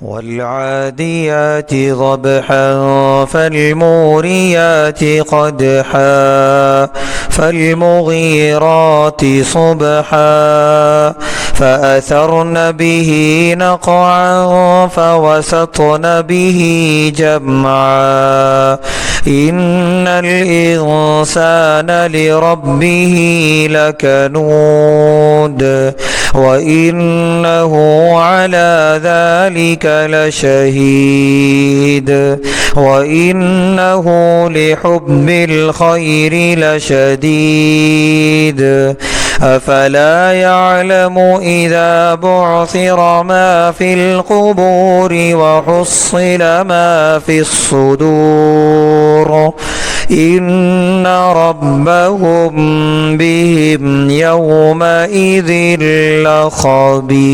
والعاديات ضبحا فالموريات قدحا فالمغيرات صبحا فأثرن به نقعا فوسطن به جمعا إن الإنسان لربه لكنود وإنه على ذلك لشهيد وإنه لحب الخير لشديد أفلا يعلم إذا بعثر ما في القبور وحصل ما في الصدور إن ربهم بهم يومئذ لخبير.